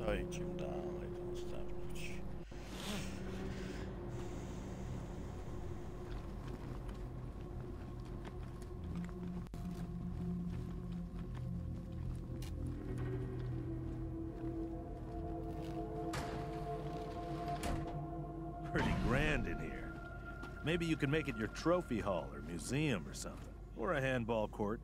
To idziemy dalej, to następność. Pretty grand in here. Maybe you can make it your trophy hall or museum or something. Or a handball court.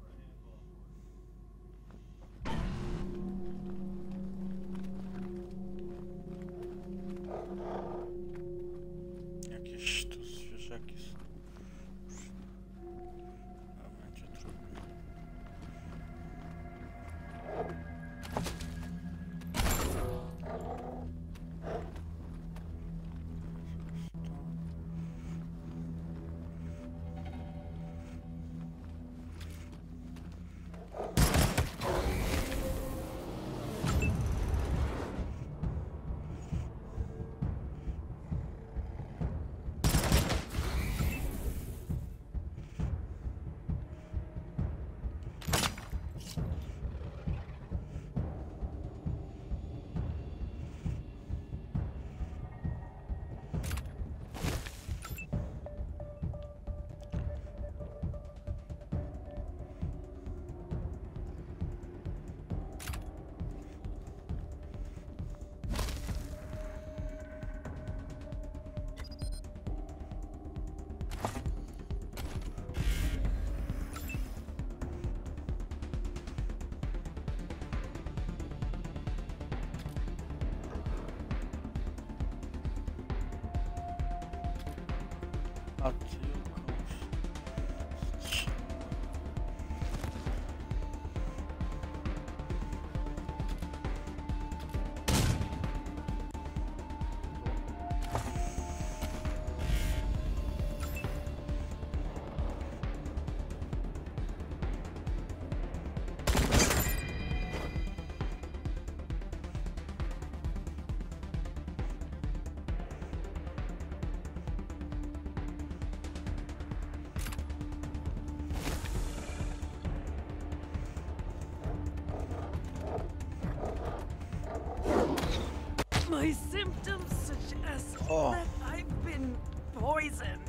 Jakieś tu zwierzaki są. A będzie trudno. A ty jakąś strzelę. My symptoms suggest that I've been poisoned.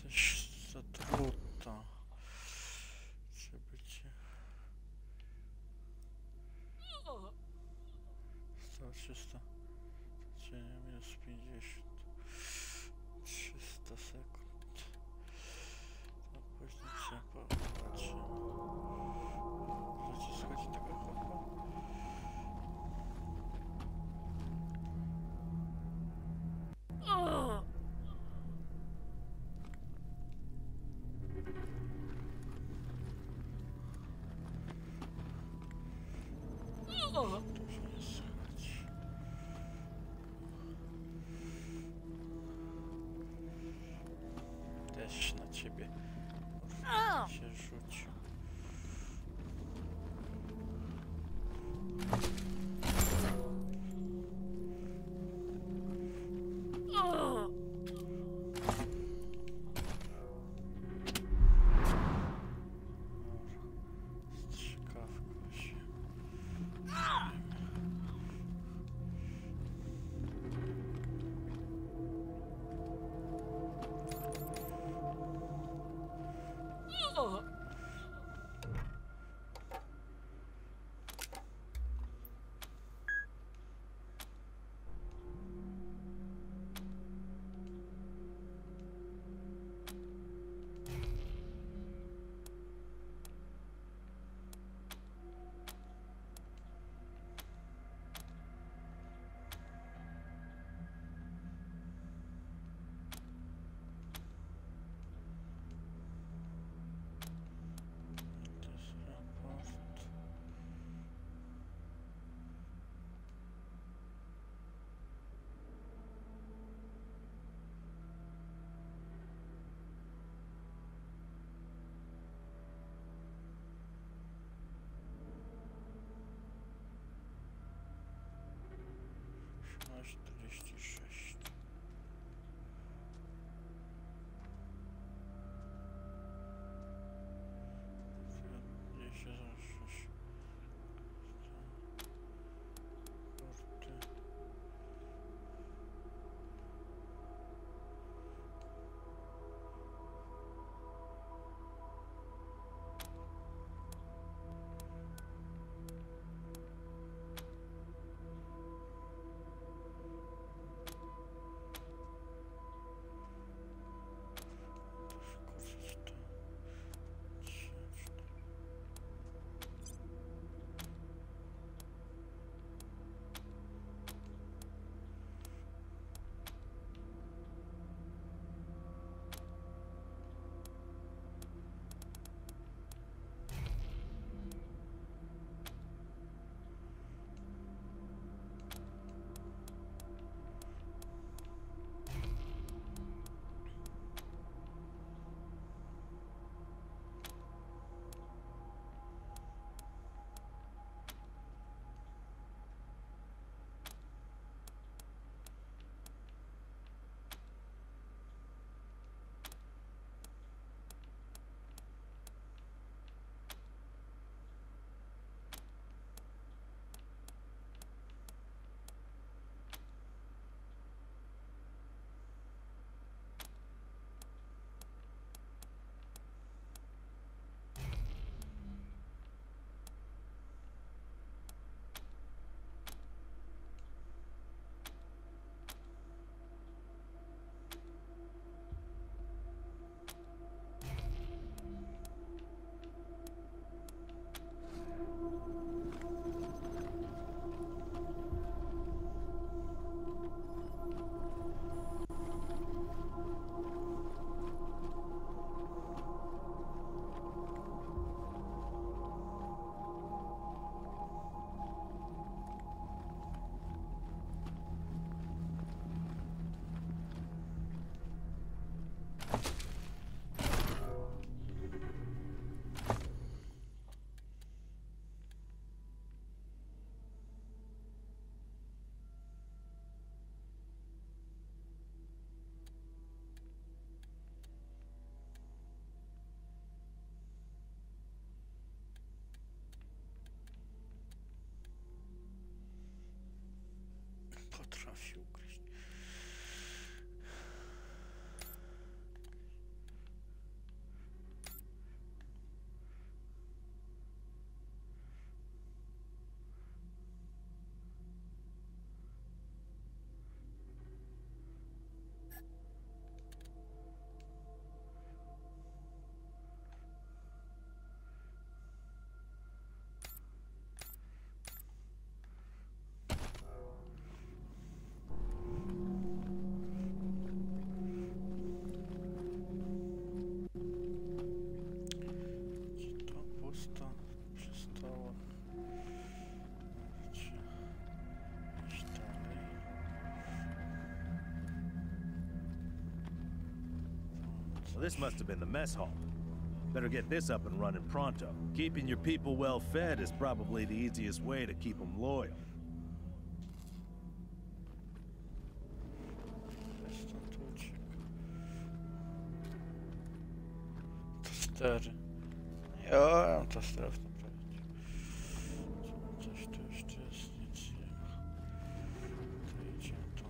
Jesteś zatruta. Żeby cię... 100, 300. Cienie minus 50. 300 sekund. To później się popatrzę. Możecie schodzi tego chłopa? Tu się nie schodzi. Też na ciebie się rzucił. Strzykawką się. this must have been the mess hall. Better get this up and running pronto. Keeping your people well fed is probably the easiest way to keep them loyal. Tostery. Ja mam tostery w tym projekcie. Coś tu jeszcze jest, nic nie ma. To idziemy tu.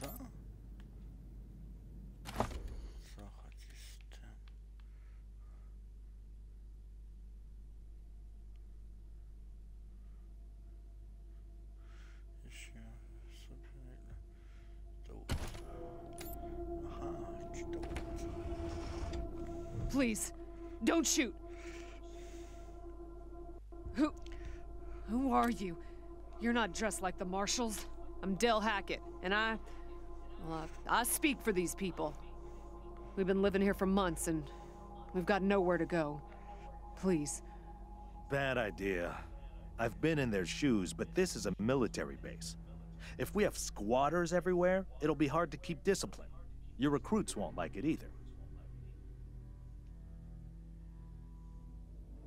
Co? Co chodzi z tym? Jeśli sobie to... Aha, czy to... Please, don't shoot. Who are you? You're not dressed like the marshals. I'm Del Hackett, and I speak for these people. We've been living here for months, and we've got nowhere to go. Please. Bad idea. I've been in their shoes, but this is a military base. If we have squatters everywhere, it'll be hard to keep discipline. Your recruits won't like it either.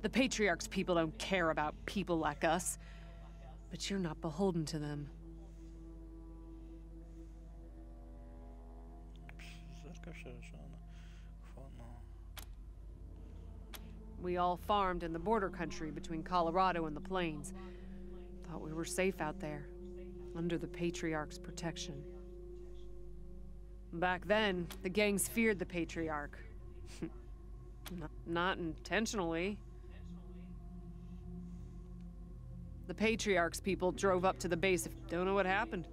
The Patriarch's people don't care about people like us, but you're not beholden to them. We all farmed in the border country between Colorado and the plains. Thought we were safe out there, under the Patriarch's protection. Back then, the gangs feared the Patriarch. Not intentionally. The Patriarch's people drove up to the base. Don't know what happened.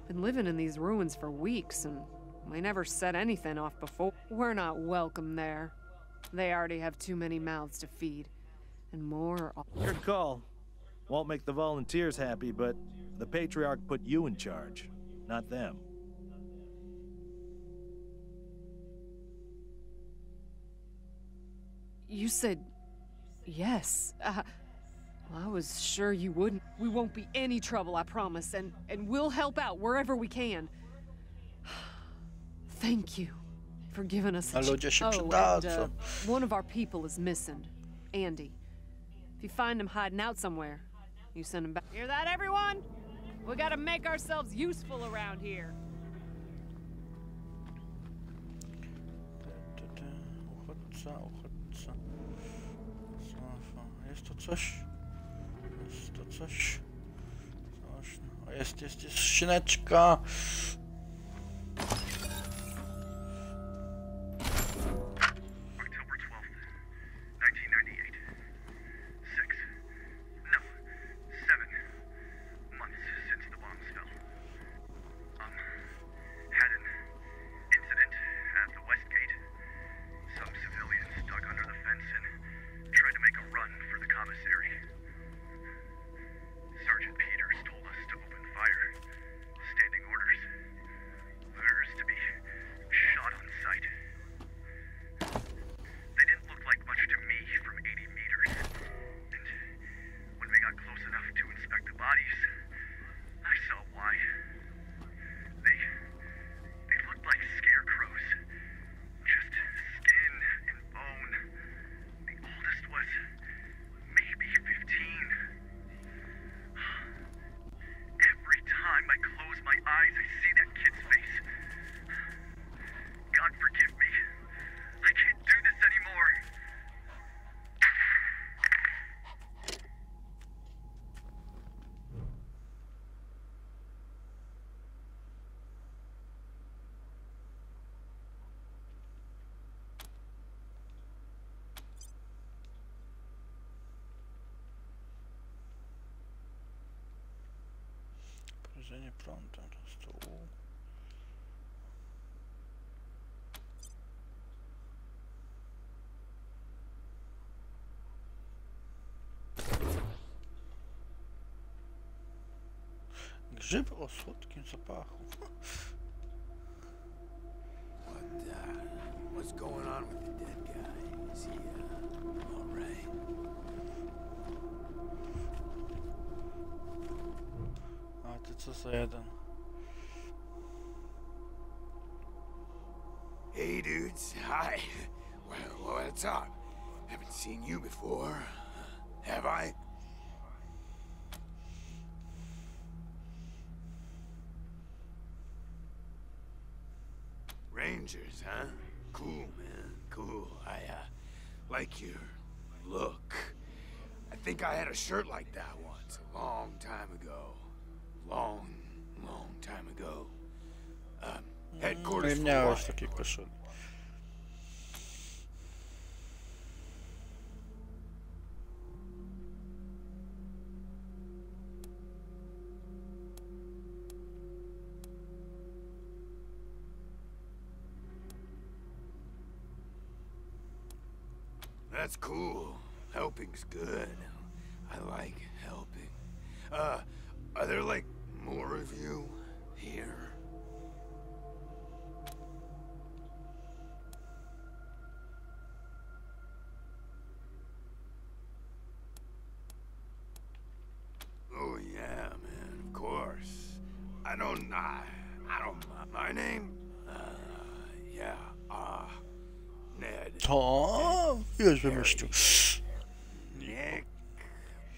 Been living in these ruins for weeks, and we never set anything off before. We're not welcome there. They already have too many mouths to feed. And more are... Good call. Won't make the volunteers happy, but the Patriarch put you in charge, not them. You said... yes. I was sure you wouldn't. We won't be any trouble, I promise, and we'll help out wherever we can. Thank you for giving us a ludzie się and przydadzą. one of our people is missing, Andy. If you find him hiding out somewhere, you send him back. Hear that, everyone? We gotta make ourselves useful around here. Uchodźca, uchodźca. Jest tu coś? Jest tu coś? Coś. O, jest skrzyneczka. Podłączenie prądem do stołu. Grzyb o słodkim zapachu. What's going on with the dead guy? Is he, all right? A ty co za jeden? Hey, dudes. Hi. Well, what's up? Haven't seen you before. Have I? Rangers, huh? Cool, man. Cool. I, like your look. I think I had a shirt like that once, a long time ago. Long time ago. Headquarters Nie for miałeś what? takiej koszuli. That's cool. Helping's good. I like helping. Are there like more of you here? Oh yeah, man, of course. I don't, my name? Yeah, Ned. O, już wymyślił. Nick,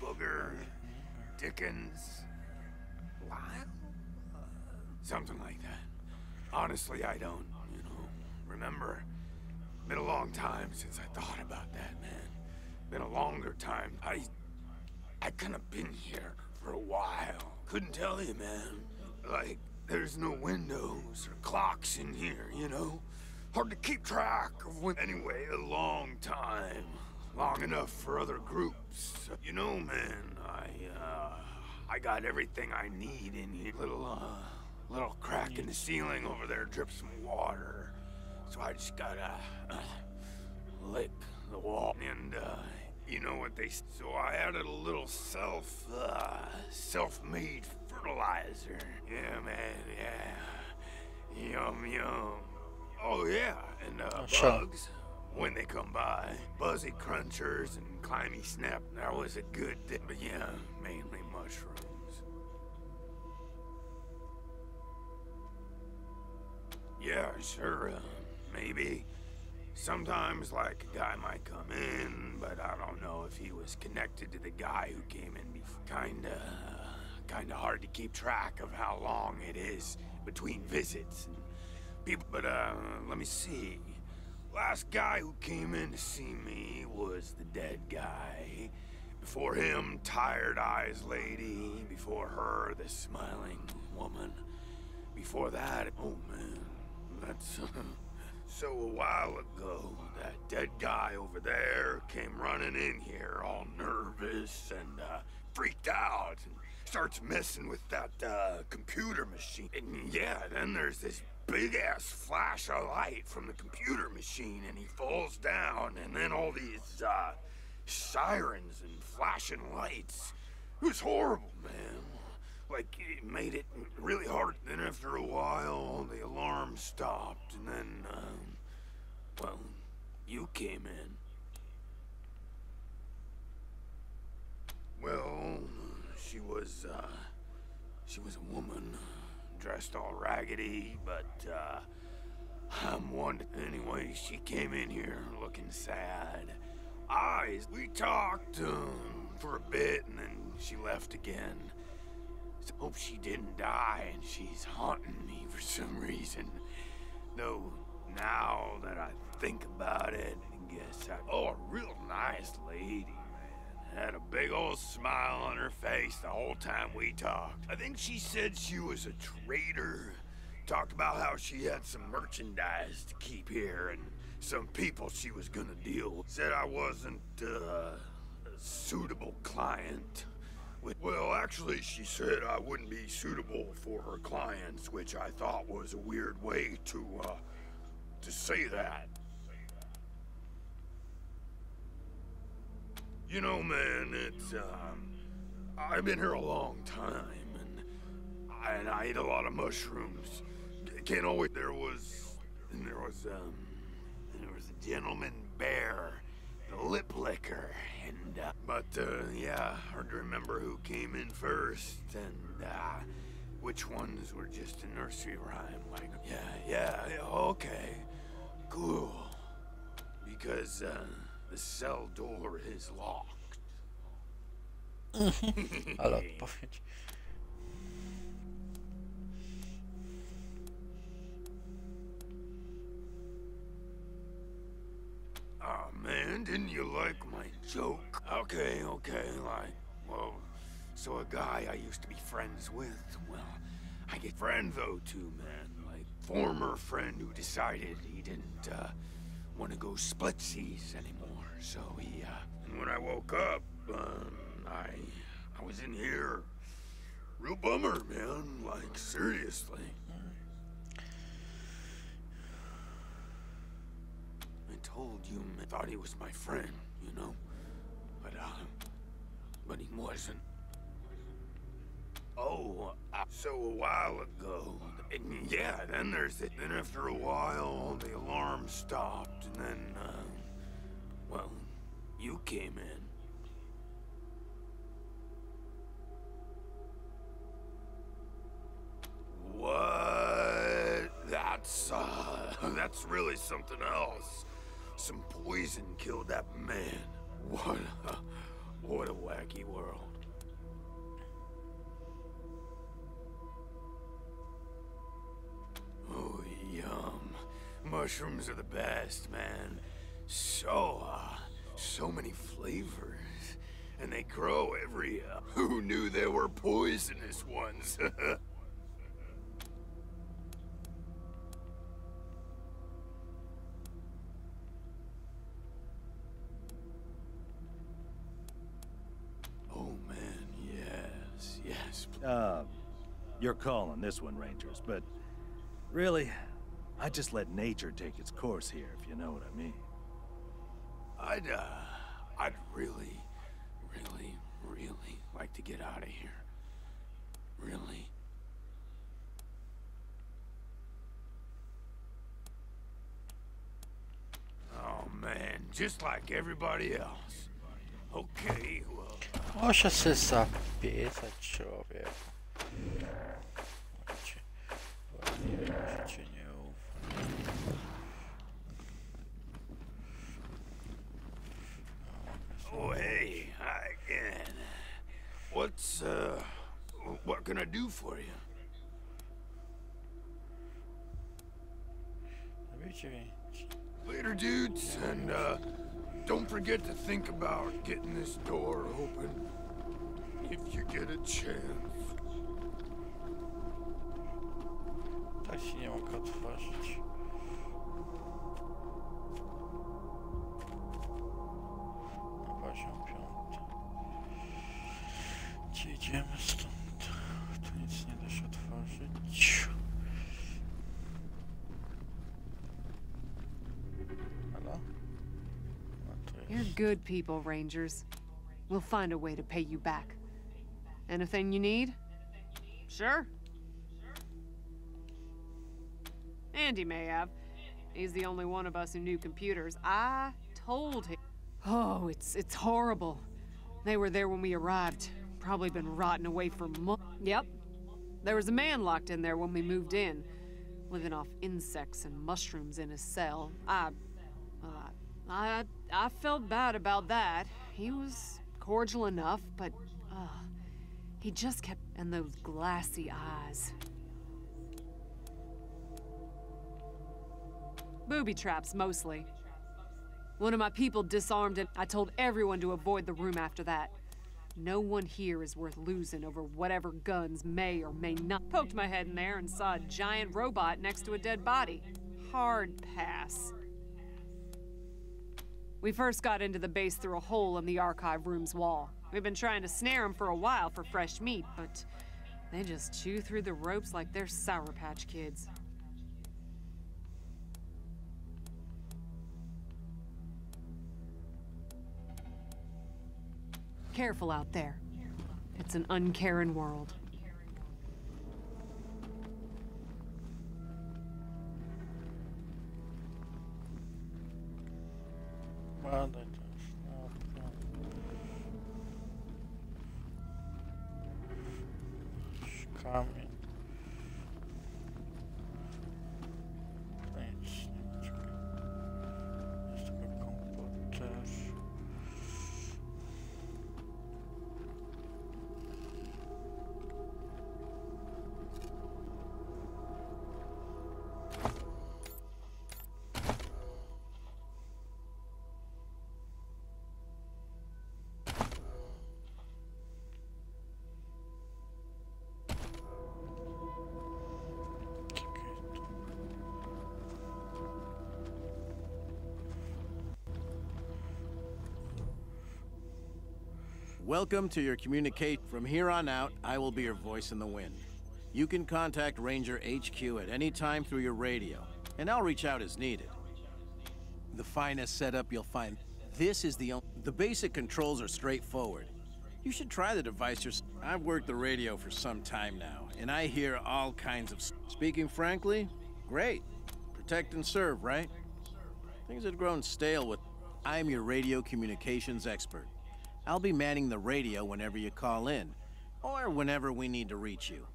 Booger, Dickens, Lyle? Something like that. Honestly, I don't, remember. Been a long time since I thought about that, man. Been a longer time. I kind of been here for a while. Couldn't tell you, man. Like, there's no windows or clocks in here, Hard to keep track of when. Anyway, a long time. Long enough for other groups. Man, I got everything I need in here. Little crack in the ceiling over there drips some water. So I just gotta lick the wall. And, you know what they... So I added a little self-made fertilizer. Yeah, man, yeah. Yum. Oh, yeah, and, bugs. When they come by, buzzy crunchers and climby snap. That was a good day, but yeah, mainly mushrooms. Yeah, sure, maybe. Sometimes, like, a guy might come in, but I don't know if he was connected to the guy who came in before. Kinda hard to keep track of how long it is between visits and people. But, let me see. Last guy who came in to see me was the dead guy. Before him, tired eyes lady. Before her, the smiling woman. Before that, oh man, that's so a while ago, that dead guy over there came running in here all nervous and freaked out and starts messing with that computer machine. And yeah, then there's this big-ass flash of light from the computer machine, and he falls down, and then all these, sirens and flashing lights. It was horrible, man. Like, it made it really hard. Then after a while, the alarm stopped, and then, well, you came in. Well, she was a woman. Dressed all raggedy, but, I'm one. Anyway, she came in here looking sad. Eyes. We talked, for a bit, and then she left again. So hope she didn't die, and she's haunting me for some reason. Though, now that I think about it, I guess oh, a real nice lady. Had a big old smile on her face the whole time we talked. I think she said she was a trader. Talked about how she had some merchandise to keep here and some people she was gonna deal with. Said I wasn't a suitable client. Well, actually, she said I wouldn't be suitable for her clients, which I thought was a weird way to say that. You know, man, it's, I've been here a long time, and I eat a lot of mushrooms. Can't always, there was a gentleman bear, the lip licker, and, yeah, hard to remember who came in first, and, which ones were just a nursery rhyme, like, yeah, okay, cool, because, the cell door is locked. Ale odpowiedź. Aw, man, didn't you like my joke? Okay, like, well, so a guy I used to be friends with, well, I get friend though too, man, like, former friend who decided he didn't, want to go splitsies anymore, so he, and when I woke up, I was in here. Real bummer, man, like, seriously. I told you, man, I thought he was my friend, you know? But he wasn't. Oh, so a while ago, and yeah, then there's it. Then after a while, the alarm stopped, and then, well, you came in. What? That's really something else. Some poison killed that man. What a wacky world. Oh, yum. Mushrooms are the best, man. So many flavors. And they grow every, who knew there were poisonous ones? Oh, man, yes. You're calling this one, Rangers, but really, I just let nature take its course here, if you know what I mean. I'd really like to get out of here. Really. Oh, man, just like everybody else. Okay, well... Muszę się zapisać, człowiek. Możecie nie ufać. Oh, hey, hi again. What can I do for you? Later, dudes, and, don't forget to think about getting this door open if you get a chance. Tak się nie mogę otworzyć. Na poziom 5. Gdzie idziemy stąd? Tu nic nie da się otworzyć. Halo? You're good people, Rangers. We'll find a way to pay you back. Anything you need? Sure. Andy may have. He's the only one of us who knew computers. I told him. Oh, it's horrible. They were there when we arrived. Probably been rotting away for months. Yep. There was a man locked in there when we moved in, living off insects and mushrooms in his cell. I felt bad about that. He was cordial enough, but he just kept... And those glassy eyes. Booby traps, mostly. One of my people disarmed it. I told everyone to avoid the room after that. No one here is worth losing over whatever guns may or may not. Poked my head in there and saw a giant robot next to a dead body. Hard pass. We first got into the base through a hole in the archive room's wall. We've been trying to snare them for a while for fresh meat, but they just chew through the ropes like they're Sour Patch Kids. Careful out there. It's an uncaring world. Well, that is not coming. Nic, czekaj. Jest tylko komputer. Welcome to your communicate. From here on out, I will be your voice in the wind. You can contact Ranger HQ at any time through your radio, and I'll reach out as needed. The finest setup you'll find. This is the basic controls are straightforward. You should try the device yourself. I've worked the radio for some time now, and I hear all kinds of... Speaking frankly, great. Protect and serve, right? Things have grown stale with... I'm your radio communications expert. I'll be manning the radio whenever you call in, or whenever we need to reach you.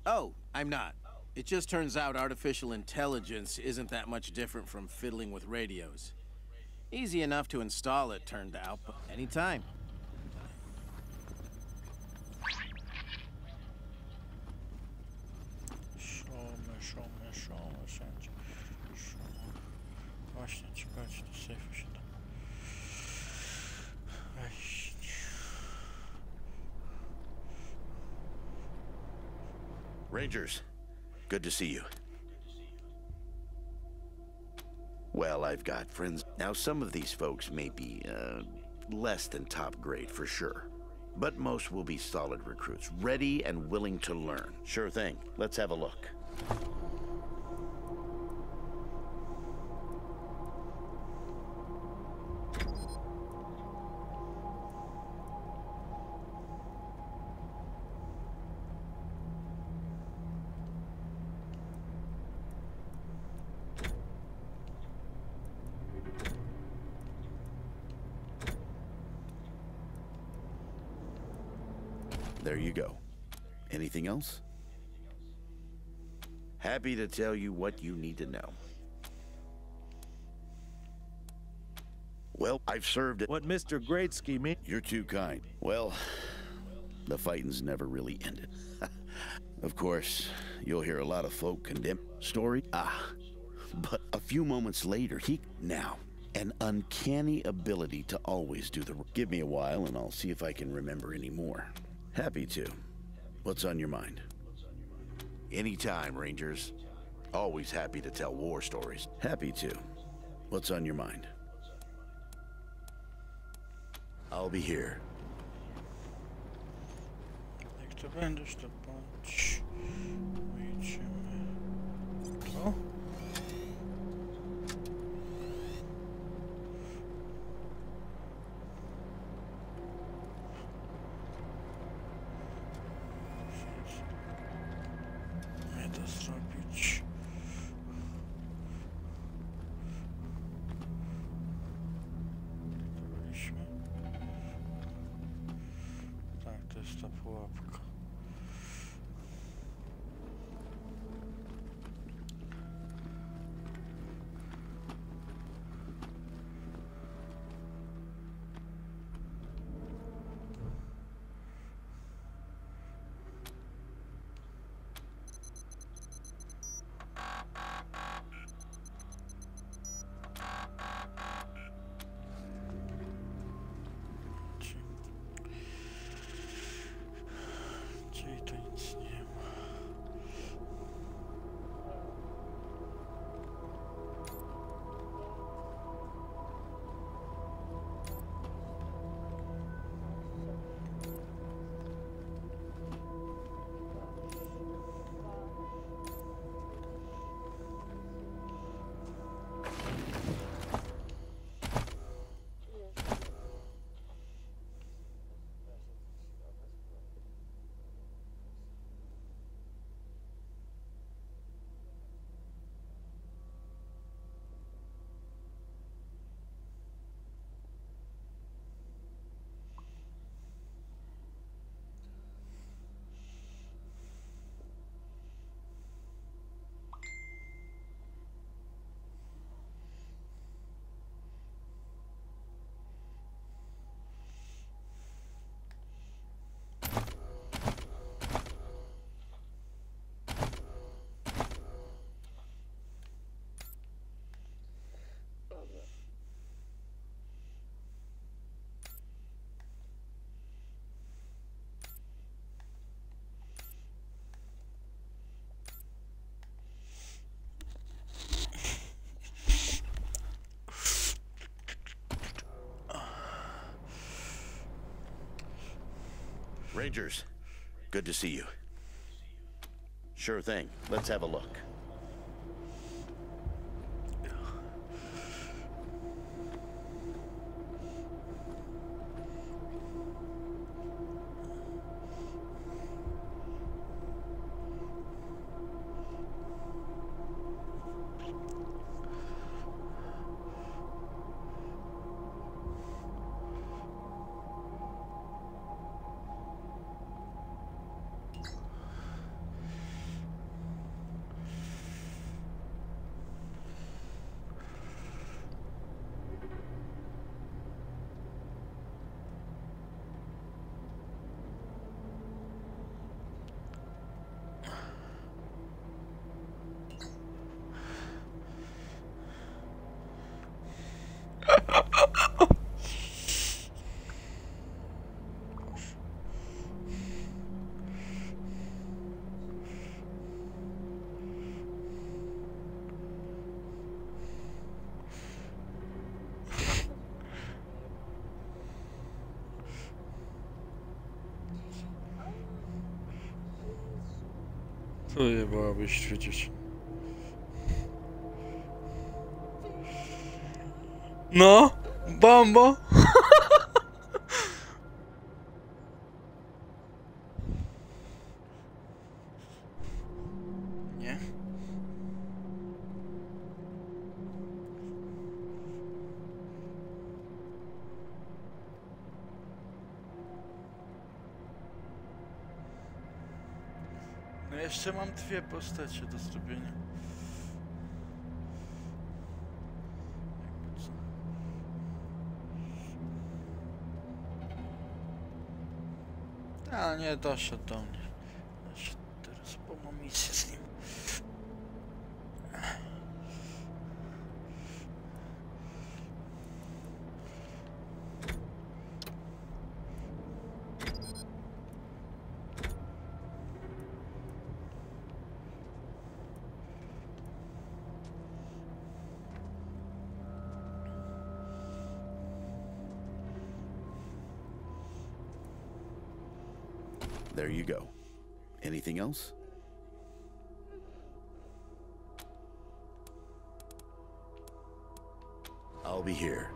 Oh, I'm not. It just turns out artificial intelligence isn't that much different from fiddling with radios. Easy enough to install, it turned out, but anytime. Szumy, wszędzie. Szumy. Właśnie, czekajcie, do sejfu się da wejść. Rangers, good to see you. Well, I've got friends. Now, some of these folks may be, less than top grade for sure. But most will be solid recruits, ready and willing to learn. Sure thing. Let's have a look. There you go. Anything else? Happy to tell you what you need to know. Well, I've served at... What Mr. Greatsky means? You're too kind. Well, the fighting's never really ended. Of course, you'll hear a lot of folk condemn story. But a few moments later, now, an uncanny ability to always do the... Give me a while and I'll see if I can remember any more. Happy to. What's on your mind? Anytime, Rangers. Always happy to tell war stories. Happy to. What's on your mind? I'll be here. Jak to będziesz, to bądź. Wyjdziemy. To? Nie da zrobić. To byliśmy. Tak, to jest ta pułapka. Rangers, good to see you. Sure thing. Let's have a look. Co je byłabyś świecić? No, bombo! Nie? No jeszcze mam dwie postacie do zrobienia. Jakby co? A nie, doszedł do mnie. Teraz bo mam misję z nim. There you go. Anything else? I'll be here.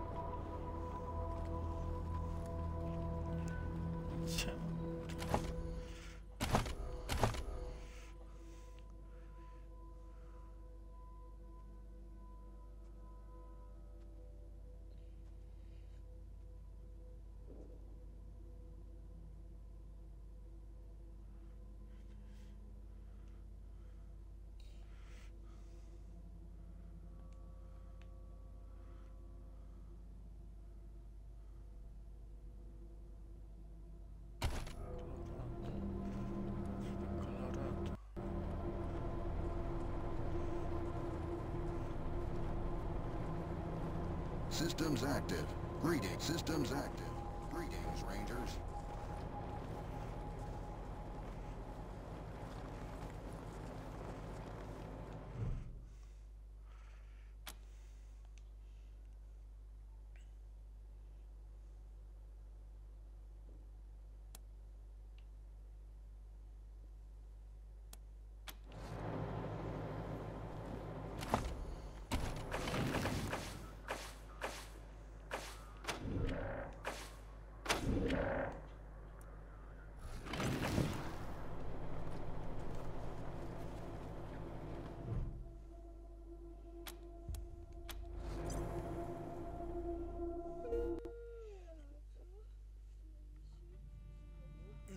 Systems active. Greetings. Systems active. Greetings, Rangers.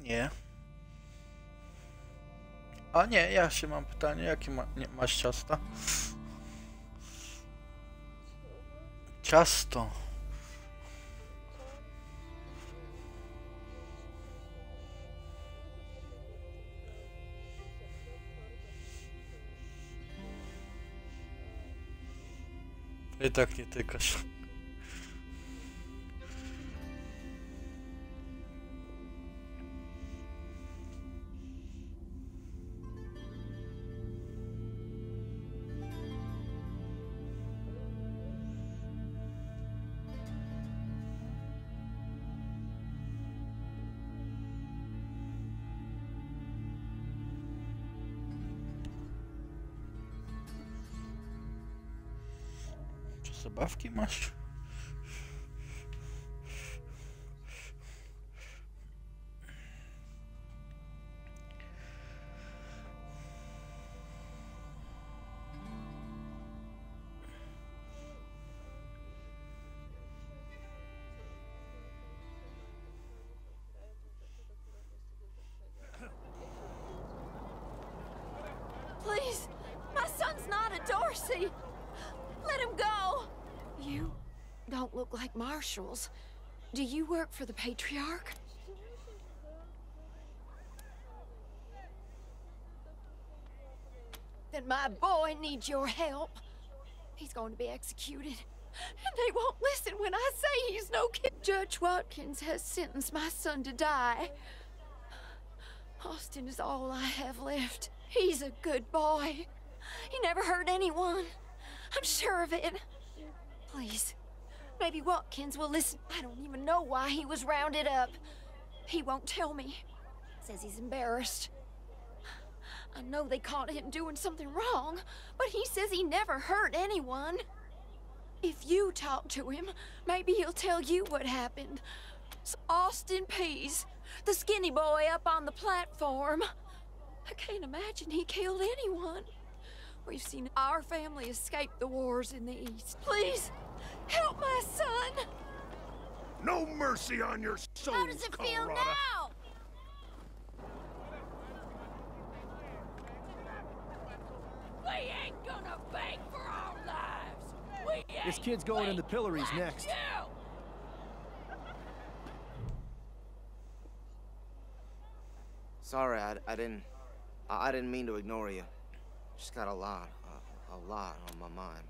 Nie. A nie, ja się mam pytanie, jakie masz ciasta? Ciasto. I tak nie tykasz. Zabawki masz? Please, my son's not a Dorsey. Let him go. You don't look like marshals. Do you work for the Patriarch? Then my boy needs your help. He's going to be executed. And they won't listen when I say he's no kid. Judge Watkins has sentenced my son to die. Austin is all I have left. He's a good boy. He never hurt anyone. I'm sure of it. Please, maybe Watkins will listen. I don't even know why he was rounded up. He won't tell me. Says he's embarrassed. I know they caught him doing something wrong, but he says he never hurt anyone. If you talk to him, maybe he'll tell you what happened. Austin Pease, the skinny boy up on the platform. I can't imagine he killed anyone. We've seen our family escape the wars in the East. Please, help my son! No mercy on your souls, How does it feel Colorado. now? We ain't gonna beg for our lives. We This kid's going in the pillories next. Sorry, I didn't mean to ignore you. Just got a lot on my mind.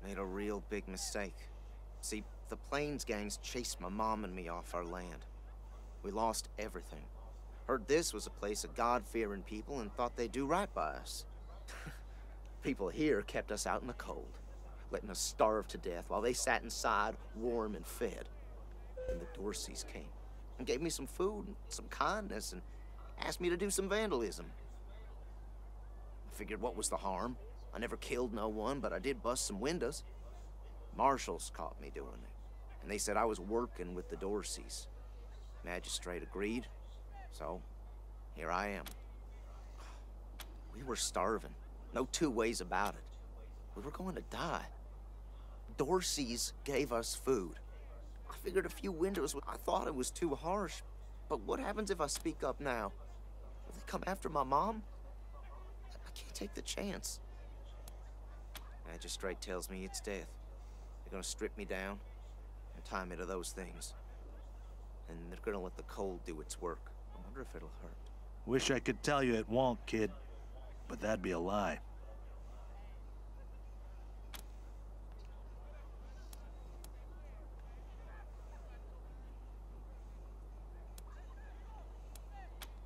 Made a real big mistake. See, the Plains gangs chased my mom and me off our land. We lost everything. Heard this was a place of God-fearing people and thought they'd do right by us. People here kept us out in the cold, letting us starve to death while they sat inside, warm and fed. Then the Dorseys came and gave me some food and some kindness and asked me to do some vandalism. I figured, what was the harm? I never killed no one, but I did bust some windows. Marshals caught me doing it, and they said I was working with the Dorseys. Magistrate agreed, so here I am. We were starving, no two ways about it. We were going to die. Dorseys gave us food. I figured a few windows, I thought it was too harsh, but what happens if I speak up now? Will they come after my mom? I can't take the chance. Magistrate tells me it's death. They're gonna strip me down and tie me to those things. And they're gonna let the cold do its work. I wonder if it'll hurt. Wish I could tell you it won't, kid, but that'd be a lie.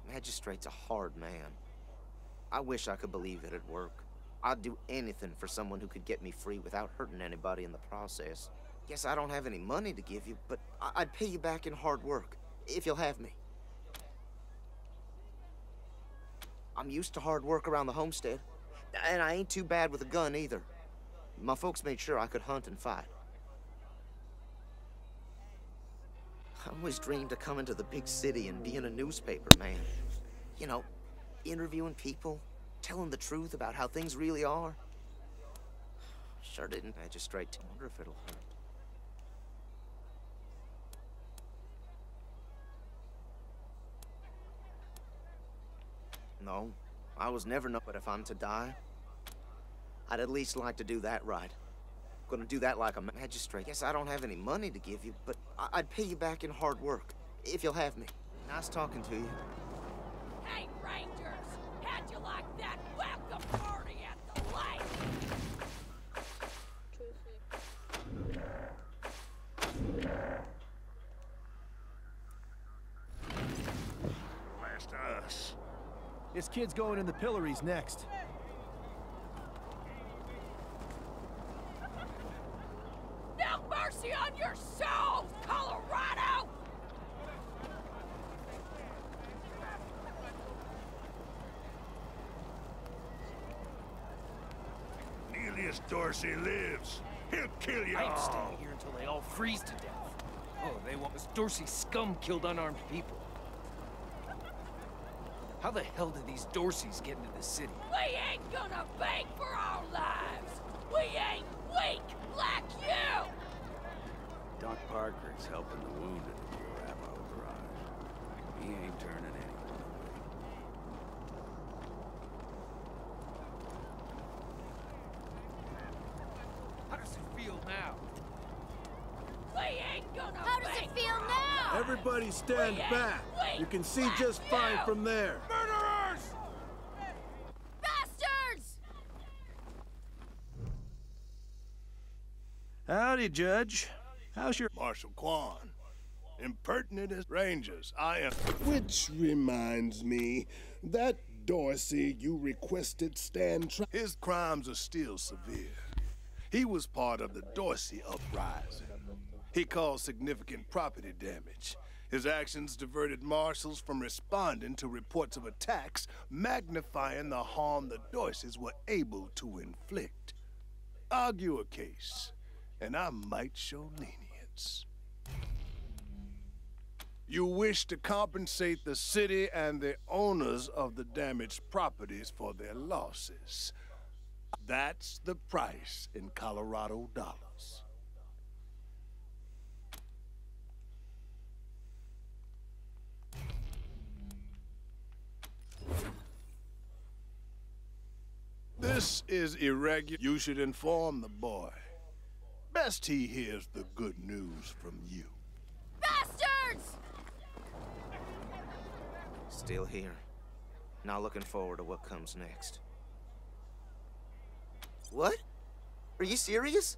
Magistrate's a hard man. I wish I could believe it'd work. I'd do anything for someone who could get me free without hurting anybody in the process. Guess I don't have any money to give you, but I'd pay you back in hard work, if you'll have me. I'm used to hard work around the homestead, and I ain't too bad with a gun either. My folks made sure I could hunt and fight. I always dreamed of coming to the big city and being a newspaper man. You know, interviewing people, telling the truth about how things really are. Sure didn't. Magistrate. I wonder if it'll hurt. No, I was never no, but if I'm to die, I'd at least like to do that right. Gonna do that like a magistrate. Guess I don't have any money to give you, but I'd pay you back in hard work, if you'll have me. Nice talking to you. Hey, Rangers! How'd you like that welcome party at the lake? Blast us. This kid's going in the pillories next. No mercy on your souls, Colorado! Nearly Thaddeus Dorsey lives. He'll kill you I ain't all. staying here until they all freeze to death. Oh, they want this Dorsey scum killed unarmed people. How the hell did these Dorseys get into the city? We ain't gonna beg for our lives. We ain't weak like you. Doc Parker's helping the wounded at the Rambo Garage. He ain't turning anyone away. How does it feel now? We ain't gonna How does it feel now? Everybody stand back. You can see just fine from there. Murderers! Bastards! Howdy, Judge. How's your... Marshal Quan. Impertinent as Rangers, I am... Which reminds me, that Dorsey you requested stand trial. His crimes are still severe. He was part of the Dorsey uprising. He caused significant property damage. His actions diverted marshals from responding to reports of attacks, magnifying the harm the Dorseys were able to inflict. Argue a case, and I might show lenience. You wish to compensate the city and the owners of the damaged properties for their losses. That's the price in Colorado dollars. This is irregular. You should inform the boy. Best he hears the good news from you. Bastards! Still here. Now looking forward to what comes next. What? Are you serious?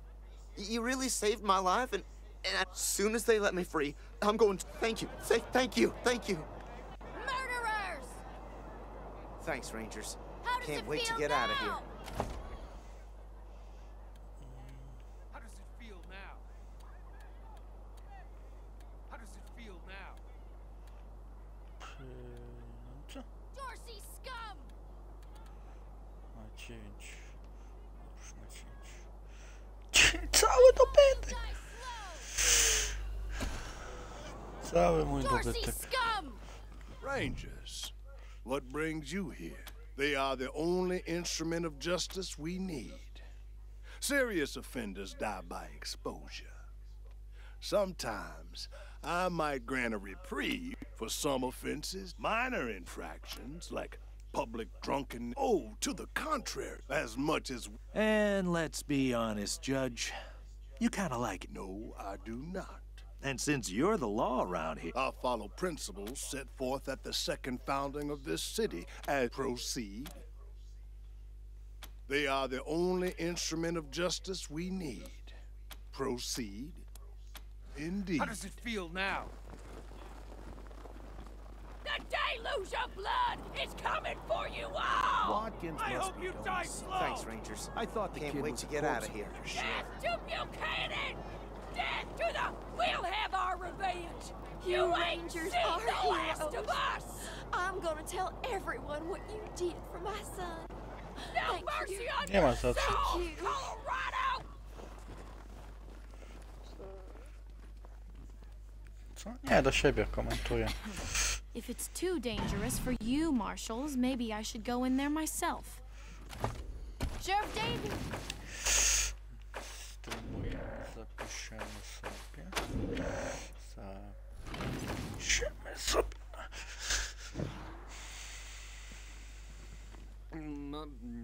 You really saved my life, and as soon as they let me free, I'm going to... Thank you. Thank you. Murderers! Thanks, Rangers. How does Can't it wait feel to get out of here. now? How does it feel now? How does it feel now? Dorsey scum! Nacięć. Już nacięć. Cały dobytek! Cały mój Dorsey dobytek. scum! Rangers, what brings you here? They are the only instrument of justice we need. Serious offenders die by exposure. Sometimes I might grant a reprieve for some offenses, minor infractions like public drunkenness. Oh, to the contrary, as much as... And let's be honest, Judge. You kind of like it. No, I do not. And since you're the law around here... I follow principles set forth at the second founding of this city as proceed. They are the only instrument of justice we need. Proceed. Indeed. How does it feel now? The deluge of blood is coming for you all! Watkins I must hope be you going die south. slow! Thanks, Rangers. I thought the Can't kid wait was to a get out corpse of here. Death to Buchanan! Death to the... We'll have our revenge! You You ain't Rangers seen are the last heroes. of us! I'm gonna tell everyone what you did for my son. No Thank mercy you. on Nie your ma za co. soul, Thank you. Colorado! Co? Nie, do siebie komentuję. If it's too dangerous for you, Marshals, maybe I should go in there myself. Sheriff Davy! Streamujemy, zapiszemy sobie. Zapiszemy sobie.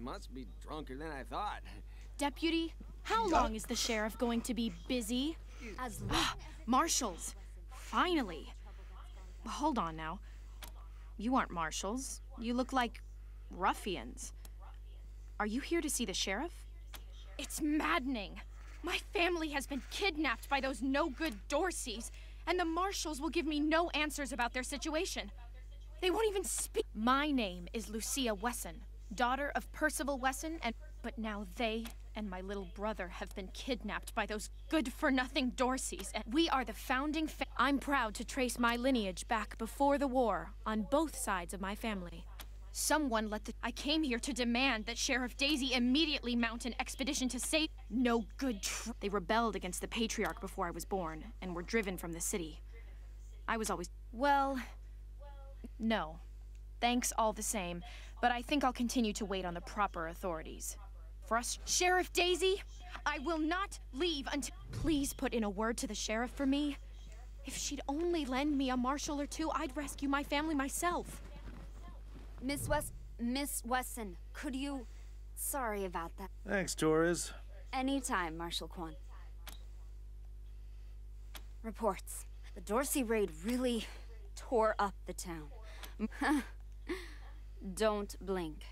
Must be drunker than I thought. Deputy, how long is the sheriff going to be busy? As long Marshals, finally. Hold on now. You aren't marshals. You look like ruffians. Are you here to see the sheriff? It's maddening. My family has been kidnapped by those no-good Dorseys, and the marshals will give me no answers about their situation. They won't even speak. My name is Lucia Wesson, daughter of Percival Wesson, but now they and my little brother have been kidnapped by those good-for-nothing Dorseys, and we are the founding I'm proud to trace my lineage back before the war on both sides of my family. Someone let the... I came here to demand that Sheriff Daisy immediately mount an expedition to save... No good They rebelled against the Patriarch before I was born, and were driven from the city. I was always... Well... No. Thanks all the same, but I think I'll continue to wait on the proper authorities. Sheriff Daisy, I will not leave until... Please put in a word to the sheriff for me. If she'd only lend me a marshal or two, I'd rescue my family myself. Miss Wesson, could you... Sorry about that. Thanks, Torres. Anytime, Marshal Kwan. Reports. The Dorsey raid really tore up the town. Don't blink.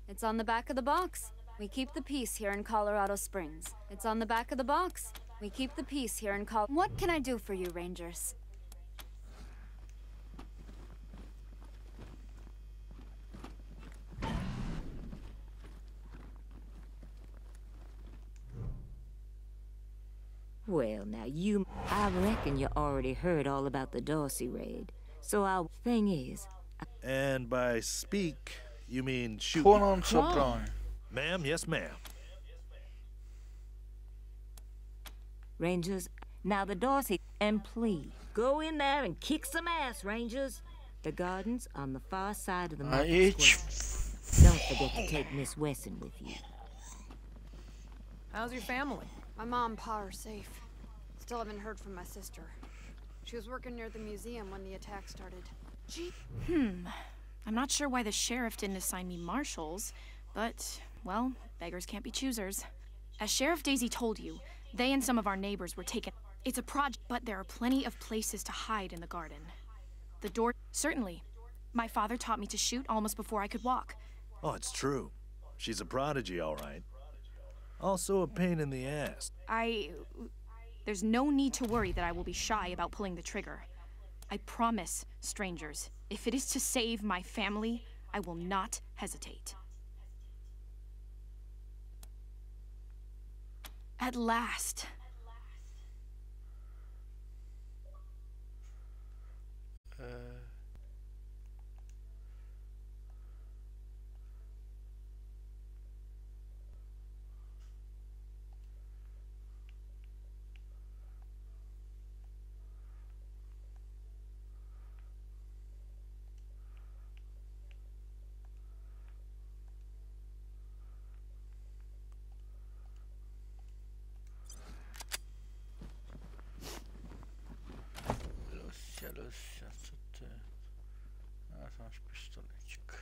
It's on the back of the box. We keep the peace here in Colorado Springs. It's on the back of the box. We keep the peace here in What can I do for you, Rangers? Well, now I reckon you already heard all about the Dorsey raid. So our thing is... And by speak, you mean shoot. Ma'am, yes, ma'am. Rangers, now the Dorsey, and please, go in there and kick some ass, Rangers. The garden's on the far side of the market square. Don't forget to take Miss Wesson with you. How's your family? My mom and pa are safe. Still haven't heard from my sister. She was working near the museum when the attack started. I'm not sure why the sheriff didn't assign me marshals, but, well, beggars can't be choosers. As Sheriff Daisy told you, they and some of our neighbors were taken. It's a project, but there are plenty of places to hide in the garden. The door... Certainly. My father taught me to shoot almost before I could walk. Oh, it's true. She's a prodigy, all right. Also a pain in the ass. There's no need to worry that I will be shy about pulling the trigger. I promise, strangers, if it is to save my family, I will not hesitate. At last. Lucia, co ty? A, to masz pistolecik.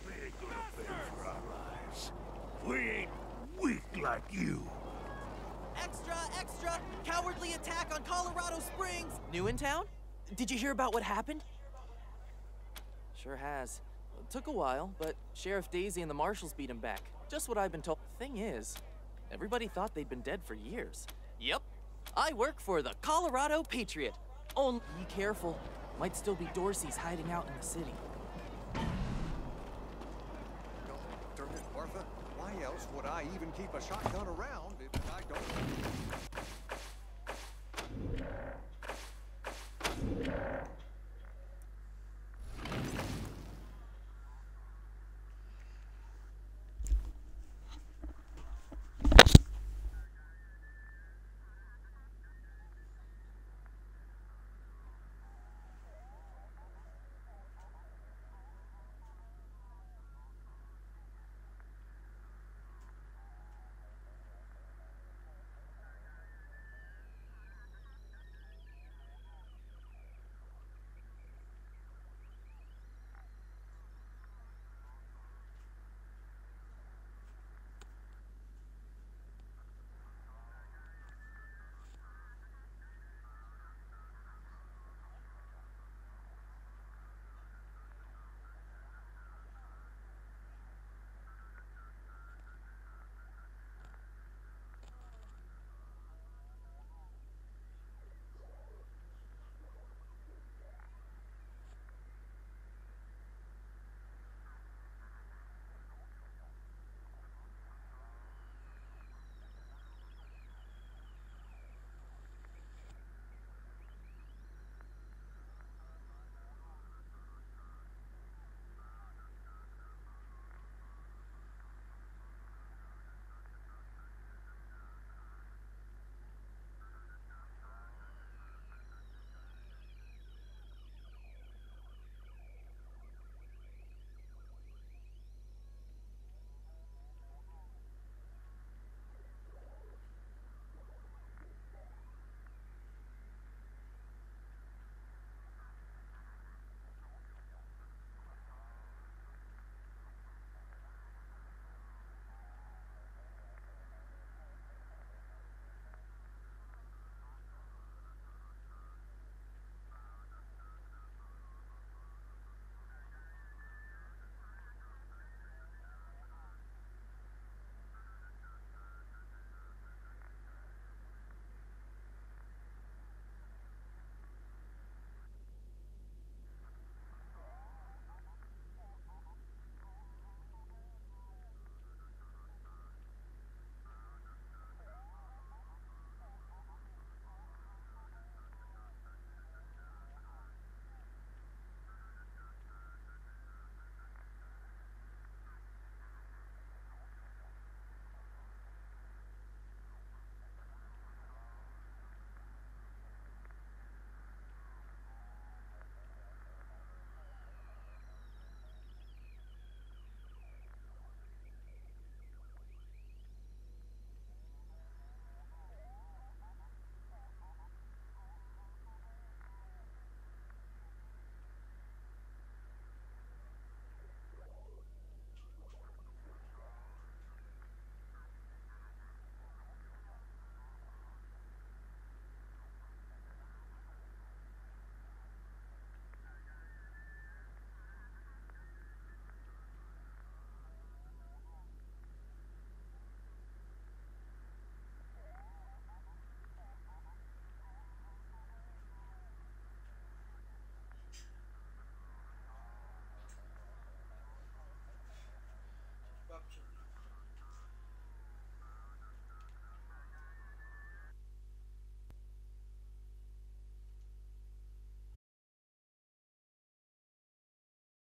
We ain't gonna pay for our lives. We ain't weak like you. Extra, extra! Cowardly attack on Colorado Springs! New in town? Did you hear about what happened? Sure has. It took a while, but Sheriff Daisy and the marshals beat him back. Just what I've been told. Thing is, everybody thought they'd been dead for years. Yep. I work for the Colorado Patriot. Only be careful. Might still be Dorseys hiding out in the city. Darn it, Martha. Why else would I even keep a shotgun around if I don't?